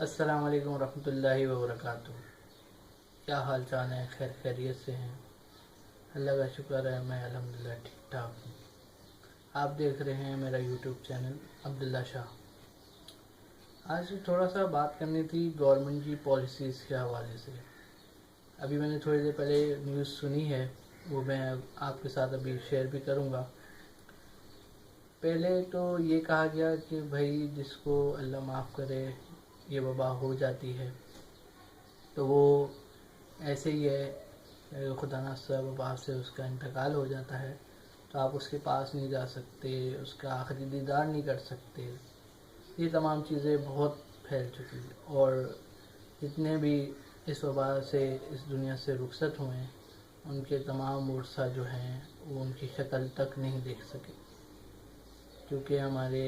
السلام علیکم ورحمۃ اللہ وبرکاتہ۔ کیا حال چال ہیں؟ خیر خیریت سے ہیں؟ اللہ کا شکر ہے، میں الحمدللہ ٹھیک ٹھاک ہوں۔ آپ دیکھ رہے ہیں میرا یوٹیوب چینل عبداللہ شاہ۔ آج تھوڑا سا بات کرنی تھی گورنمنٹ کی پالیسیز کے حوالے سے۔ ابھی میں نے تھوڑی دیر پہلے نیوز سنی ہے، وہ میں آپ کے ساتھ ابھی شیئر بھی کروں گا۔ پہلے تو یہ کہا گیا کہ بھائی جس کو اللہ معاف کرے یہ وبا ہو جاتی ہے تو وہ ایسے ہی ہے، خدا نخواستہ وبا سے اس کا انتقال ہو جاتا ہے تو آپ اس کے پاس نہیں جا سکتے، اس کا آخری دیدار نہیں کر سکتے۔ یہ تمام چیزیں بہت پھیل چکی ہیں، اور جتنے بھی اس وبا سے اس دنیا سے رخصت ہوئے ہیں ان کے تمام ورثہ جو ہیں وہ ان کی شکل تک نہیں دیکھ سکے، کیونکہ ہمارے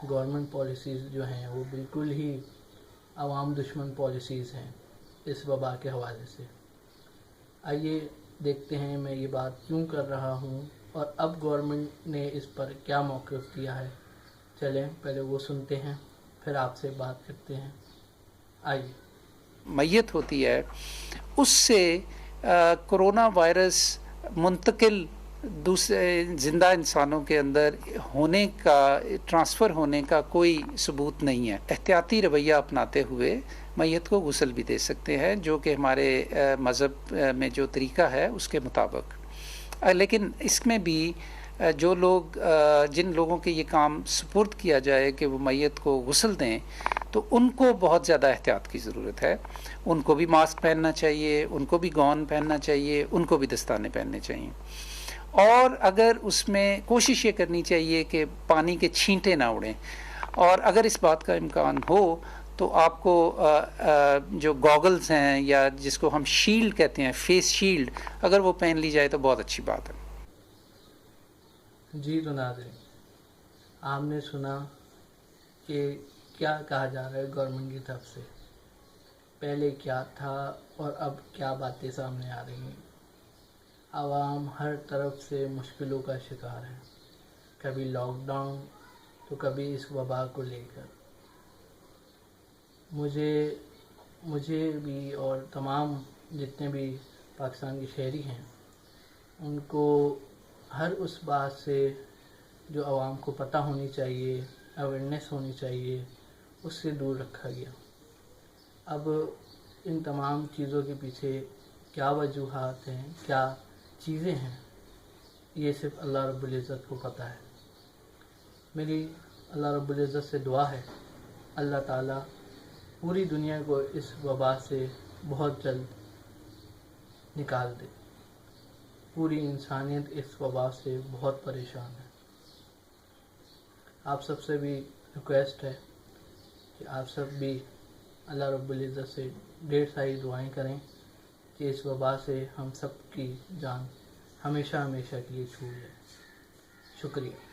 گورنمنٹ پالیسیز جو ہیں وہ بالکل ہی عوام دشمن پالیسیز ہیں اس وبا کے حوالے سے۔ آئیے دیکھتے ہیں میں یہ بات کیوں کر رہا ہوں اور اب گورنمنٹ نے اس پر کیا موقف دیا ہے۔ چلیں پہلے وہ سنتے ہیں، پھر آپ سے بات کرتے ہیں۔ آئیے۔ میت ہوتی ہے اس سے کرونا وائرس منتقل دوسرے زندہ انسانوں کے اندر ہونے کا، ٹرانسفر ہونے کا کوئی ثبوت نہیں ہے۔ احتیاطی رویہ اپناتے ہوئے میت کو غسل بھی دے سکتے ہیں، جو کہ ہمارے مذہب میں جو طریقہ ہے اس کے مطابق۔ لیکن اس میں بھی جو لوگ جن لوگوں کے یہ کام سپرد کیا جائے کہ وہ میت کو غسل دیں، تو ان کو بہت زیادہ احتیاط کی ضرورت ہے۔ ان کو بھی ماسک پہننا چاہیے، ان کو بھی گون پہننا چاہیے، ان کو بھی دستانے پہننے چاہیے، اور اگر اس میں کوشش یہ کرنی چاہیے کہ پانی کے چھینٹے نہ اڑیں، اور اگر اس بات کا امکان ہو تو آپ کو جو گوگلز ہیں یا جس کو ہم شیلڈ کہتے ہیں، فیس شیلڈ، اگر وہ پہن لی جائے تو بہت اچھی بات ہے۔ جی تو ناظرین، آپ نے سنا کہ کیا کہا جا رہا ہے گورنمنٹ کی طرف سے، پہلے کیا تھا اور اب کیا باتیں سامنے آ رہی ہیں۔ عوام ہر طرف سے مشکلوں کا شکار ہے، کبھی لاک ڈاؤن تو کبھی اس وبا کو لے کر۔ مجھے بھی اور تمام جتنے بھی پاکستان کے شہری ہیں ان کو ہر اس بات سے جو عوام کو پتہ ہونی چاہیے، اویئرنیس ہونی چاہیے، اس سے دور رکھا گیا۔ اب ان تمام چیزوں کے پیچھے کیا وجوہات ہیں، کیا چیزیں ہیں، یہ صرف اللہ رب العزت کو پتہ ہے۔ میری اللہ رب العزت سے دعا ہے اللہ تعالیٰ پوری دنیا کو اس وبا سے بہت جلد نکال دے۔ پوری انسانیت اس وبا سے بہت پریشان ہے۔ آپ سب سے بھی ریکویسٹ ہے کہ آپ سب بھی اللہ رب العزت سے ڈھیر ساری دعائیں کریں کہ اس وبا سے ہم سب کی جان ہمیشہ ہمیشہ کے لیے چھوٹ جائے۔ شکریہ۔